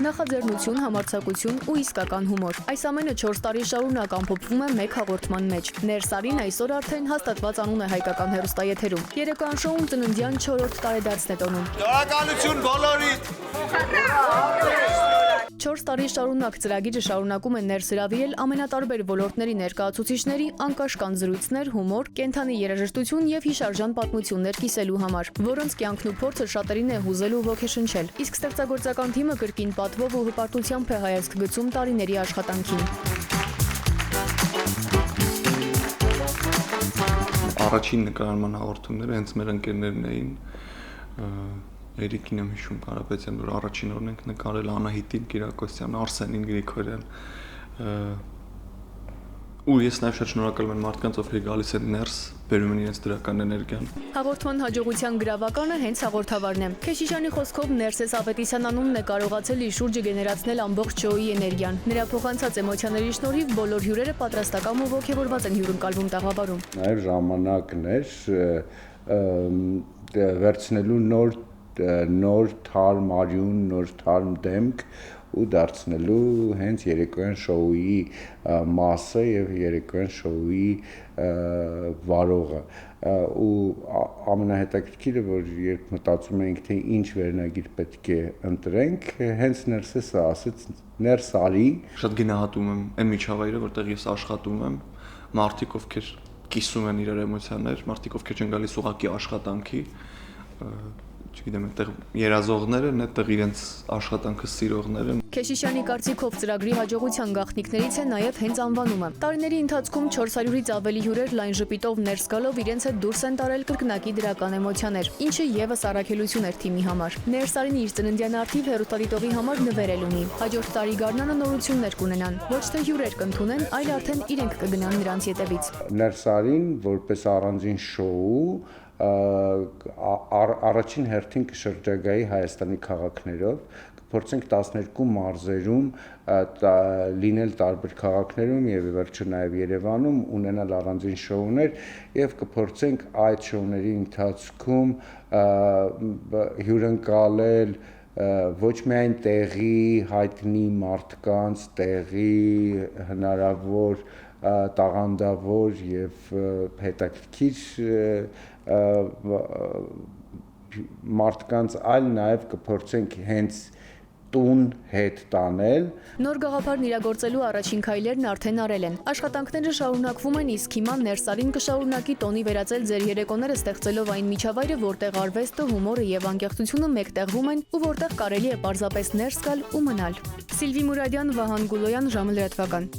Նախաձեռնություն, համարձակություն ու իսկական հումոր։ Այս ամենը 4 տարի շարունակ ամփոփվում է մեկ հաղորդման մեջ։ Ներսարին այսօր արդեն հաստատված անուն է հայկական հեռուստաեթերում։ Երեկոյան շոուն ծննդյան 4-րդ տարեդարձն է տոնում։ Շնորհակալություն բոլորիդ։ 4 տարի շարունակ ծրագիրը շարունակում է ներսրավիրել ամենատարբեր ոլորտների ներկայացուցիչների անկաշկանդ զրույցներ, հումոր, կենդանի երաժշտություն եւ հիշարժան պատմություններ կիսելու համար, որոնց կյանքն ու փորձը շատերին է հուզել ու ոգեշնչել։ Իսկ ստեղծագործական թիմը կրկին պատվով ու հպարտությամբ է հայացք գցում տարիների աշխատանքին։ Առաջին նկարման հաղորդումները հենց մեր ընկերներն էին, Երիկին եմ հիշում Կարապետյան, որ առաջին օրն ենք նկարել Անահիտին Կիրակոսյան, Արսենին Գրիգորյան, ու ես նաև շատ շնորհակալ եմ մարդկանց, ովքեր գալիս են ներս, բերում են իրենց դրական էներգիան։ Հաղորդման հաջողության գրավականը հենց հաղորդավարն է։ Քեշիշյանի խոսքով Ներսես Ավետիսյան անունն է կարողացել իր շուրջը գեներացնել ամբողջ շոուի էներգիան։ Նրա փոխանցած էմոցիաների շնորհիվ բոլոր հյուրերը պատրաստական ու ոգևորված են հյուրընկալվում տաղավարում։ Նաև ժամանակն էր վերցնելու նոր թարմ արյուն, նոր թարմ դեմք ու դարձնելու հենց երեկոյան շոուի մասը եւ երեկոյան շոուի վարողը ու ամենահետաքրքիրը որ երբ մտածում ենք թե ինչ վերնագիր պետք է ընտրենք հենց Ներսեսը ասեց ներս արի Շատ գնահատում եմ այն միջավայրը որտեղ ես աշխատում եմ մարդիկ ովքեր կիսում են իրար էմոցիաներ մարդիկ ովքեր չեն գալիս ուղղակի աշխատանքի չգիտեմ, այդտեղ երազողներ են, այդտեղ իրենց աշխատանքը սիրողներ են։ Քեշիշյանի կարծիքով ծրագրի հաջողության գաղտնիքներից է նաև հենց անվանումը։ Տարիների ընթացքում 400-ից ավելի հյուրեր լայն ժպիտով ներս գալով իրենց հետ դուրս են տարել կրկնակի դրական էմոցիաներ, ինչը եւս առաքելություն էր թիմի համար։ Ներսարին իր ծննդյան արդիվ հեռուստադիտողի համար նվերել ունի։ Հաջորդ տարի գարնանը նորություններ կունենան։ Ոչ թե հյուրեր կընդունեն, այլ արդեն իրենք կգնան նրանց ետևից։ Ներսարին որպես առանձին շոու առաջին հերթին կշրջագայի Հայաստանի քաղաքներով կփորձենք 12 մարզերում լինել տարբեր քաղաքներում եւ վերջը նաեւ Երևանում ունենալ առանձին շոուներ եւ կփորձենք այդ շոուների ընթացքում հյուրընկալել ոչ միայն տեղի հայտնի մարդկանց, տեղի հնարավոր տաղանդավոր եւ հետաքրքիր մարդկանց այլ նաև կփորձենք հենց տուն հետ տանել։ Նոր գաղափարն իրագործելու առաջին քայլերն արդեն արել են։ Աշխատանքները շարունակվում են, իսկ հիմա Ներսարին կշարունակի տոնի վերածել ձեր երեկոները ստեղծելով այն միջավայրը, որտեղ արվեստը, հումորը եւ անկեղծությունը մեկտեղվում են ու որտեղ կարելի է պարզապես ներս գալ ու մնալ։ Սիլվի Մուրադյան, Վահան Գուլոյան, ժամը լրատվական։